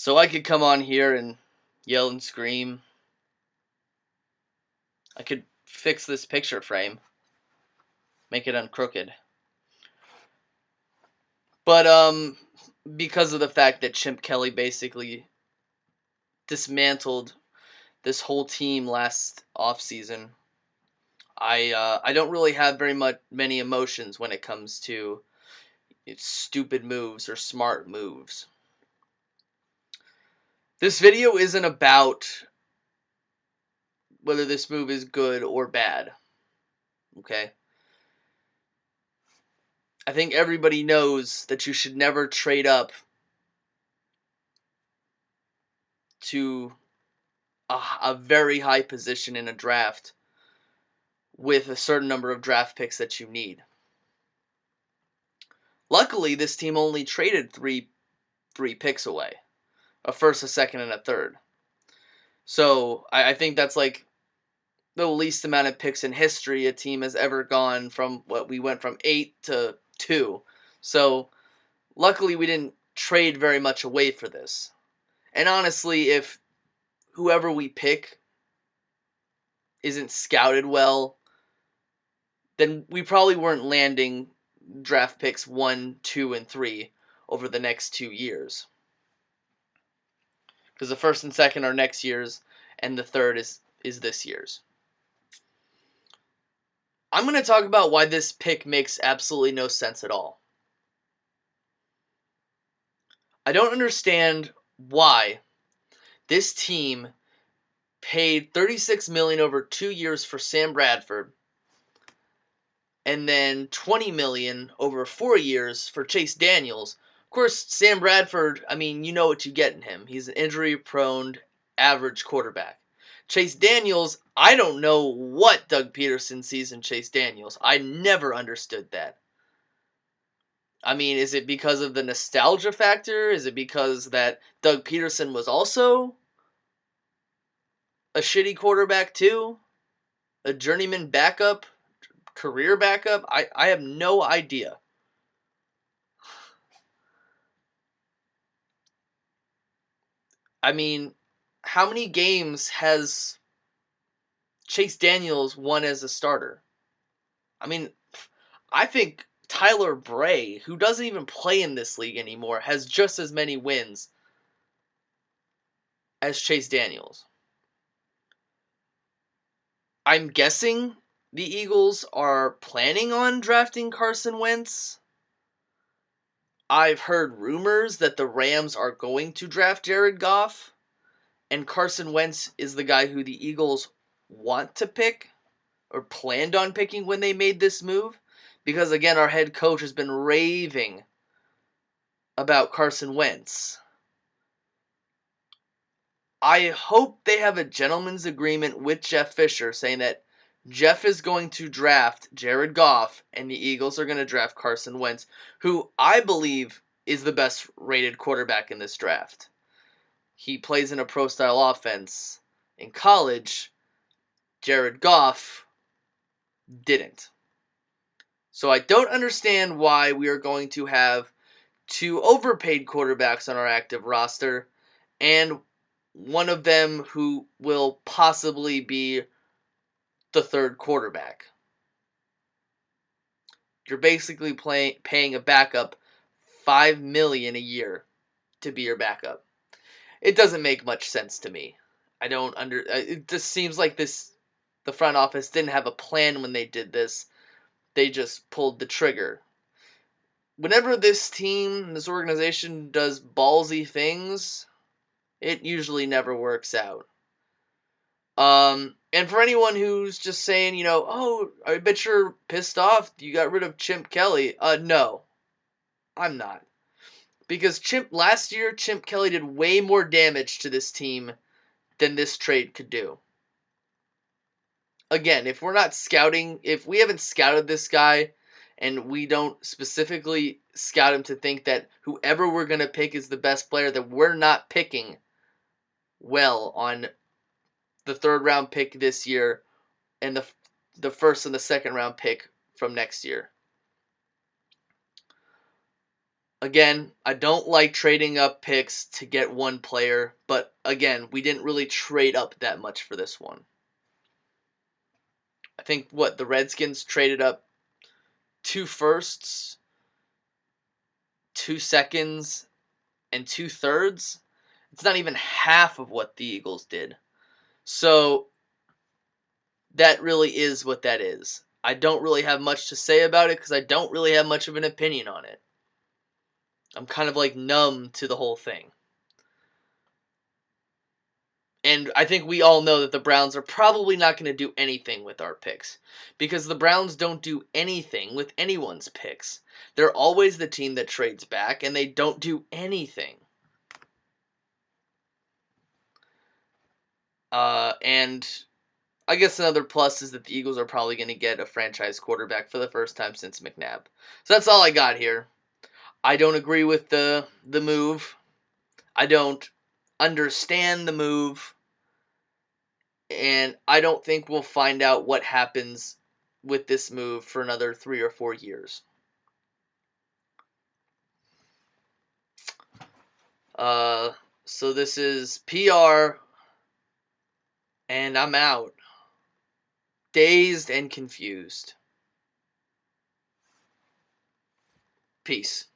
So I could come on here and yell and scream. I could fix this picture frame, make it uncrooked. But because of the fact that Chimp Kelly basically dismantled this whole team last offseason, I don't really have many emotions when it comes to stupid moves or smart moves. This video isn't about whether this move is good or bad. Okay? I think everybody knows that you should never trade up to a very high position in a draft with a certain number of draft picks that you need. Luckily, this team only traded three picks away. A first, a second, and a third. So I think that's like the least amount of picks in history a team has ever gone from we went from 8 to 2. So luckily we didn't trade very much away for this. And honestly, if whoever we pick isn't scouted well, then we probably weren't landing draft picks 1, 2, and 3 over the next 2 years. Because the first and second are next year's, and the third is this year's. I'm going to talk about why this pick makes absolutely no sense at all. I don't understand why this team paid $36 million over 2 years for Sam Bradford, and then $20 million over 4 years for Chase Daniels. Of course, Sam Bradford, I mean, you know what you get in him. He's an injury-prone, average quarterback. Chase Daniels, I don't know what Doug Peterson sees in Chase Daniels. I never understood that. I mean, is it because of the nostalgia factor? Is it because that Doug Peterson was also a shitty quarterback too? A journeyman backup? Career backup? I have no idea. I mean, how many games has Chase Daniels won as a starter? I mean, I think Tyler Bray, who doesn't even play in this league anymore, has just as many wins as Chase Daniels. I'm guessing the Eagles are planning on drafting Carson Wentz. I've heard rumors that the Rams are going to draft Jared Goff, and Carson Wentz is the guy who the Eagles want to pick or planned on picking when they made this move. Because again, our head coach has been raving about Carson Wentz. I hope they have a gentleman's agreement with Jeff Fisher saying that Jeff is going to draft Jared Goff and the Eagles are going to draft Carson Wentz, who I believe is the best rated quarterback in this draft. He plays in a pro-style offense. In college, Jared Goff didn't. So I don't understand why we are going to have 2 overpaid quarterbacks on our active roster, and one of them who will possibly be the third quarterback. You're basically paying a backup $5 million a year to be your backup. It doesn't make much sense to me. It just seems like the front office didn't have a plan when they did this. They just pulled the trigger. Whenever this team, this organization does ballsy things, it usually never works out. And for anyone who's just saying, oh, I bet you're pissed off you got rid of Chimp Kelly. No, I'm not. Because last year, Chimp Kelly did way more damage to this team than this trade could do. Again, if we haven't scouted this guy, and we don't specifically scout him to think that whoever we're going to pick is the best player, that we're not picking well on the 3rd round pick this year and the 1st and the 2nd round pick from next year. Again, I don't like trading up picks to get one player, but again, we didn't really trade up that much for this one. I think the Redskins traded up 2 firsts, 2 seconds, and 2 thirds. It's not even half of what the Eagles did. So that really is what that is. I don't really have much to say about it because I don't really have much of an opinion on it. I'm kind of like numb to the whole thing. And I think we all know that the Browns are probably not going to do anything with our picks. Because the Browns don't do anything with anyone's picks. They're always the team that trades back, and they don't do anything. And I guess another plus is that the Eagles are probably going to get a franchise quarterback for the first time since McNabb. So that's all I got here. I don't agree with the move. I don't understand the move. And I don't think we'll find out what happens with this move for another 3 or 4 years. So this is PR, and I'm out. Dazed and confused. Peace.